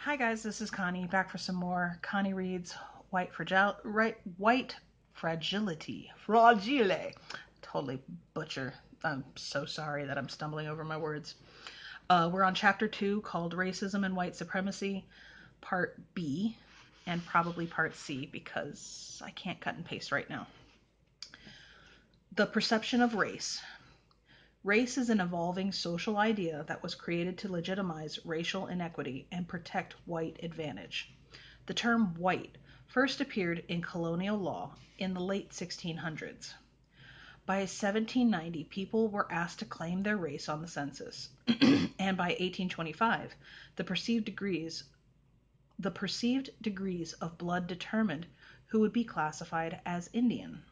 Hi guys, this is Connie, back for some more Connie Reads White Fragility. Fragile. Totally butcher. I'm so sorry that I'm stumbling over my words. We're on chapter 2 called Racism and White Supremacy, part B, and probably part C because I can't cut and paste right now. The perception of race. Race is an evolving social idea that was created to legitimize racial inequity and protect white advantage. The term white first appeared in colonial law in the late 1600s. By 1790, people were asked to claim their race on the census, and by 1825, the perceived degrees of blood determined who would be classified as Indian.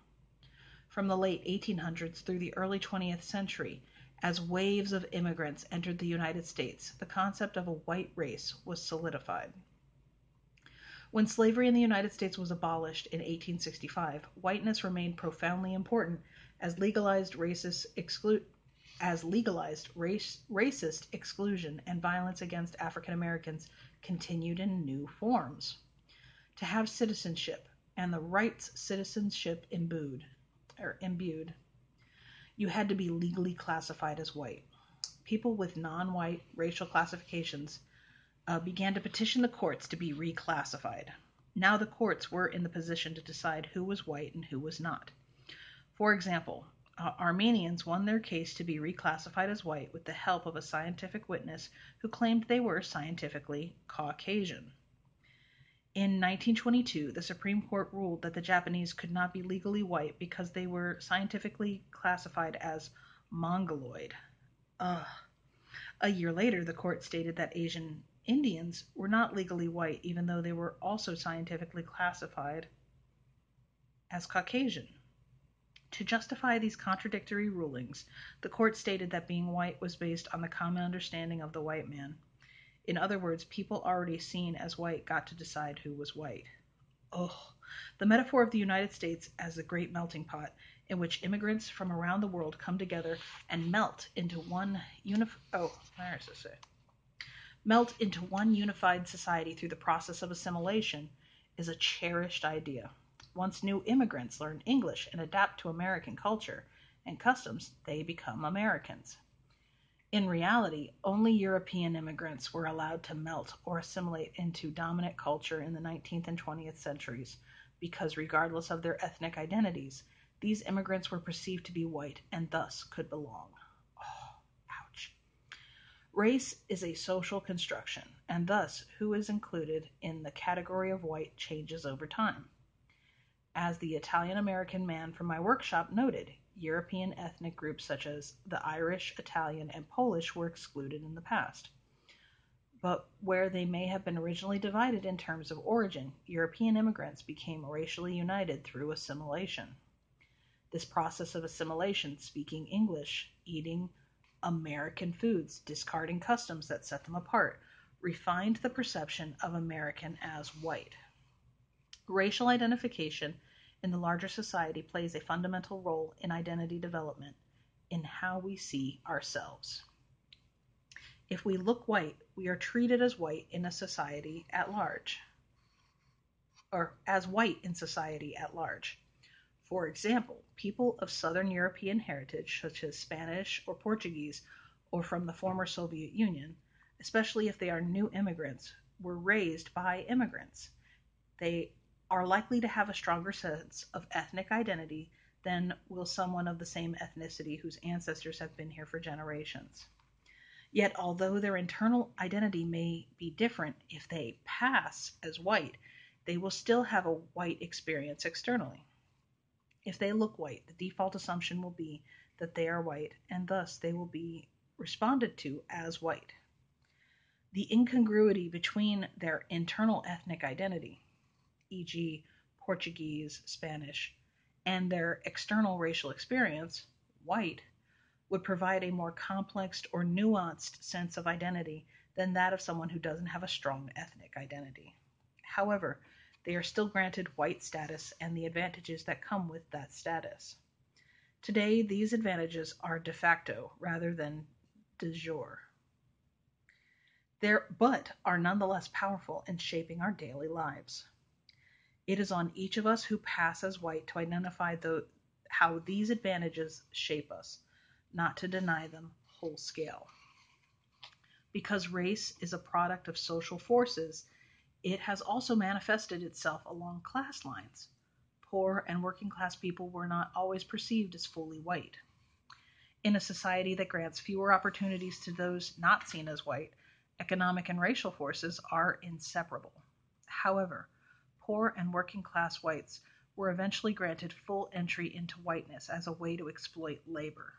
From the late 1800s through the early 20th century, as waves of immigrants entered the United States, the concept of a white race was solidified. When slavery in the United States was abolished in 1865, whiteness remained profoundly important as legalized racist exclusion and violence against African Americans continued in new forms. To have citizenship and the rights citizenship imbued, you had to be legally classified as white. People with non-white racial classifications began to petition the courts to be reclassified. Now the courts were in the position to decide who was white and who was not. For example, Armenians won their case to be reclassified as white with the help of a scientific witness who claimed they were scientifically Caucasian. In 1922, the Supreme Court ruled that the Japanese could not be legally white because they were scientifically classified as Mongoloid. A year later, the court stated that Asian Indians were not legally white, even though they were also scientifically classified as Caucasian. To justify these contradictory rulings, the court stated that being white was based on the common understanding of the white man. In other words, people already seen as white got to decide who was white. The metaphor of the United States as a great melting pot in which immigrants from around the world come together and melt into one unified society through the process of assimilation is a cherished idea. Once new immigrants learn English and adapt to American culture and customs, they become Americans. In reality, only European immigrants were allowed to melt or assimilate into dominant culture in the 19th and 20th centuries because regardless of their ethnic identities, these immigrants were perceived to be white and thus could belong. Ouch. Race is a social construction, and thus who is included in the category of white changes over time. As the Italian-American man from my workshop noted, European ethnic groups such as the Irish, Italian, and Polish were excluded in the past. But where they may have been originally divided in terms of origin, European immigrants became racially united through assimilation. This process of assimilation, speaking English, eating American foods, discarding customs that set them apart, refined the perception of American as white. Racial identification in the larger society plays a fundamental role in identity development, in how we see ourselves. If we look white, we are treated as white in a society at large, or as white in society at large. For example, people of Southern European heritage, such as Spanish or Portuguese, or from the former Soviet Union, especially if they are new immigrants, were raised by immigrants. They are likely to have a stronger sense of ethnic identity than will someone of the same ethnicity whose ancestors have been here for generations. Yet, although their internal identity may be different if they pass as white, they will still have a white experience externally. If they look white, the default assumption will be that they are white, and thus they will be responded to as white. The incongruity between their internal ethnic identity, e.g., Portuguese, Spanish, and their external racial experience, white, would provide a more complex or nuanced sense of identity than that of someone who doesn't have a strong ethnic identity. However, they are still granted white status and the advantages that come with that status. Today, these advantages are de facto rather than de jure. but are nonetheless powerful in shaping our daily lives. It is on each of us who pass as white to identify how these advantages shape us, not to deny them whole scale. Because race is a product of social forces, it has also manifested itself along class lines. Poor and working class people were not always perceived as fully white. In a society that grants fewer opportunities to those not seen as white, economic and racial forces are inseparable. However, poor and working class whites were eventually granted full entry into whiteness as a way to exploit labor.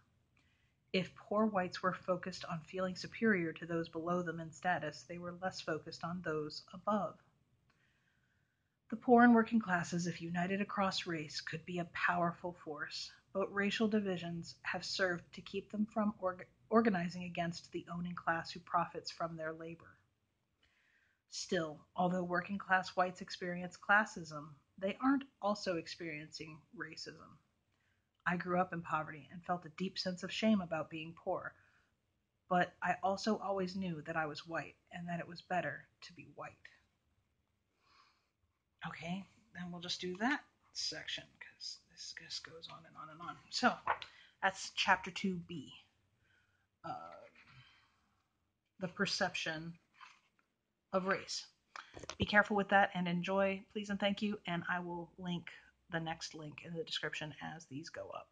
If poor whites were focused on feeling superior to those below them in status, they were less focused on those above. The poor and working classes, if united across race, could be a powerful force, but racial divisions have served to keep them from organizing against the owning class who profits from their labor. Still, although working class whites experience classism, they aren't also experiencing racism. I grew up in poverty and felt a deep sense of shame about being poor, but I also always knew that I was white and that it was better to be white. Okay, then we'll just do that section because this just goes on and on and on. So that's chapter 2b, uh, the perception of race. Be careful with that and enjoy, please and thank you. And I will link the next link in the description as these go up.